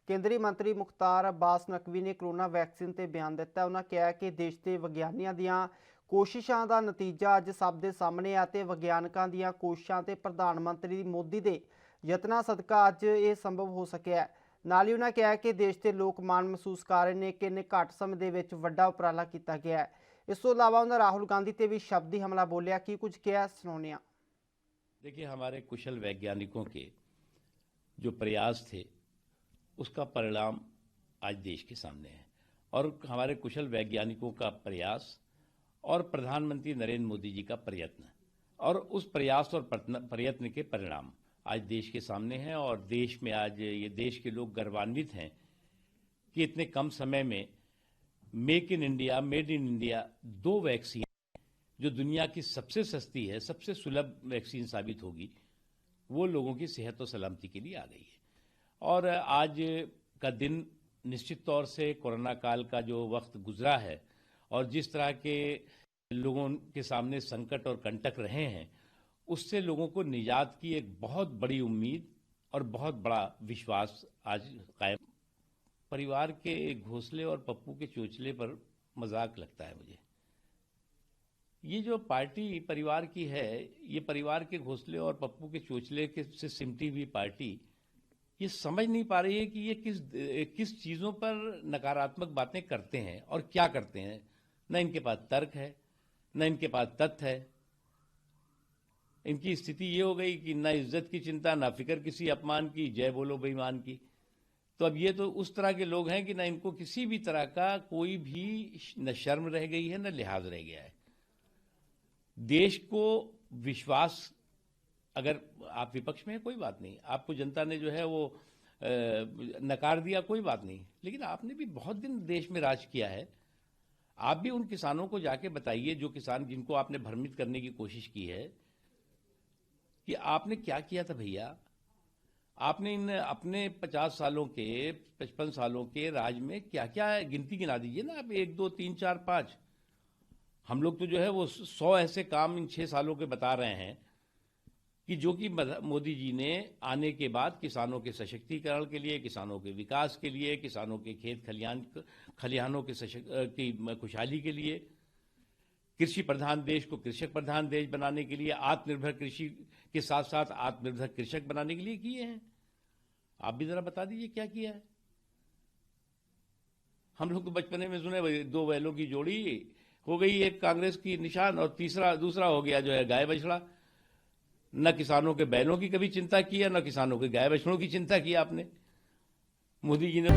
ਕੇਂਦਰੀ ਮੰਤਰੀ ਮੁਖਤਾਰ ਅब्बास ਨਕवी ਨੇ ਕੋਰੋਨਾ ਵੈਕਸੀਨ ਤੇ ਬਿਆਨ ਦਿੱਤਾ। ਉਹਨਾਂ ਕਿਹਾ ਕਿ ਦੇਸ਼ ਦੇ ਵਿਗਿਆਨੀਆਂ ਦੀਆਂ ਕੋਸ਼ਿਸ਼ਾਂ ਦਾ ਨਤੀਜਾ ਅੱਜ ਸਭ ਦੇ ਸਾਹਮਣੇ ਆ ਤੇ ਵਿਗਿਆਨਕਾਂ ਦੀਆਂ ਕੋਸ਼ਿਸ਼ਾਂ ਤੇ ਪ੍ਰਧਾਨ ਮੰਤਰੀ ਮੋਦੀ ਦੇ ਯਤਨਾਂ ਸਦਕਾ ਅੱਜ ਇਹ ਸੰਭਵ ਹੋ ਸਕਿਆ ਹੈ। ਨਾਲ ਹੀ ਉਹਨਾਂ ਕਿਹਾ ਕਿ ਦੇਸ਼ ਦੇ ਲੋਕ ਮਾਣ ਮਹਿਸੂਸ ਕਰ ਰਹੇ ਨੇ ਕਿ ਇੰਨੇ ਘੱਟ ਸਮੇਂ ਦੇ ਵਿੱਚ ਵੱਡਾ ਉਪਰਾਲਾ ਕੀਤਾ ਗਿਆ ਹੈ। इस तो अलावा उन्होंने राहुल गांधी ते भी शब्दी हमला बोलिया कि कुछ क्या सुनाने। देखिए, हमारे कुशल वैज्ञानिकों के जो प्रयास थे उसका परिणाम आज देश के सामने है और हमारे कुशल वैज्ञानिकों का प्रयास और प्रधानमंत्री नरेंद्र मोदी जी का प्रयत्न और उस प्रयास और प्रयत्न के परिणाम आज देश के सामने हैं और देश में आज ये देश के लोग गर्वान्वित हैं कि इतने कम समय में make in India, made in India दो वैक्सीन जो दुनिया की सबसे सस्ती है, सबसे सुलभ वैक्सीन साबित होगी, वो लोगों की सेहत और सलामती के लिए आ गई है। और आज का दिन निश्चित तौर से कोरोना काल का जो वक्त गुजरा है और जिस तरह के लोगों के सामने संकट और कंटक रहे हैं, उससे लोगों को निजात की एक बहुत बड़ी उम्मीद और बहुत बड़ा विश्वास आज कायम। परिवार के घोंसले और पप्पू के चोचले पर मजाक लगता है मुझे। ये जो पार्टी परिवार की है, ये परिवार के घोंसले और पप्पू के चोचले के से सिमटी हुई पार्टी ये समझ नहीं पा रही है कि ये किस चीज़ों पर नकारात्मक बातें करते हैं और क्या करते हैं। न इनके पास तर्क है, न इनके पास तथ्य है। इनकी स्थिति ये हो गई कि न इज्जत की चिंता, न फिक्र किसी अपमान की, जय बोलो बेईमान की। तो अब ये तो उस तरह के लोग हैं कि ना इनको किसी भी तरह का कोई भी न शर्म रह गई है, न लिहाज रह गया है। देश को विश्वास, अगर आप विपक्ष में है कोई बात नहीं, आपको जनता ने जो है वो नकार दिया कोई बात नहीं, लेकिन आपने भी बहुत दिन देश में राज किया है। आप भी उन किसानों को जाके बताइए, जो किसान जिनको आपने भ्रमित करने की कोशिश की है, कि आपने क्या किया था भैया। आपने इन अपने 50 सालों के 55 सालों के राज में क्या क्या गिनती गिना दीजिए ना आप, 1 2 3 4 5। हम लोग तो जो है वो 100 ऐसे काम इन 6 सालों के बता रहे हैं कि जो कि मोदी जी ने आने के बाद किसानों के सशक्तिकरण के लिए, किसानों के विकास के लिए, किसानों के खेत खलिहानों की खुशहाली के लिए, कृषि प्रधान देश को कृषक प्रधान देश बनाने के लिए, आत्मनिर्भर कृषि के साथ साथ आत्मनिर्भर कृषक बनाने के लिए किए हैं। आप भी जरा बता दीजिए क्या किया है। हम लोग तो बचपने में सुने 2 बैलों की जोड़ी हो गई एक कांग्रेस की निशान और दूसरा हो गया जो है गाय बछड़ा। न किसानों के बैलों की कभी चिंता की है, न किसानों के गाय बछड़ों की चिंता की आपने। मोदी जी ने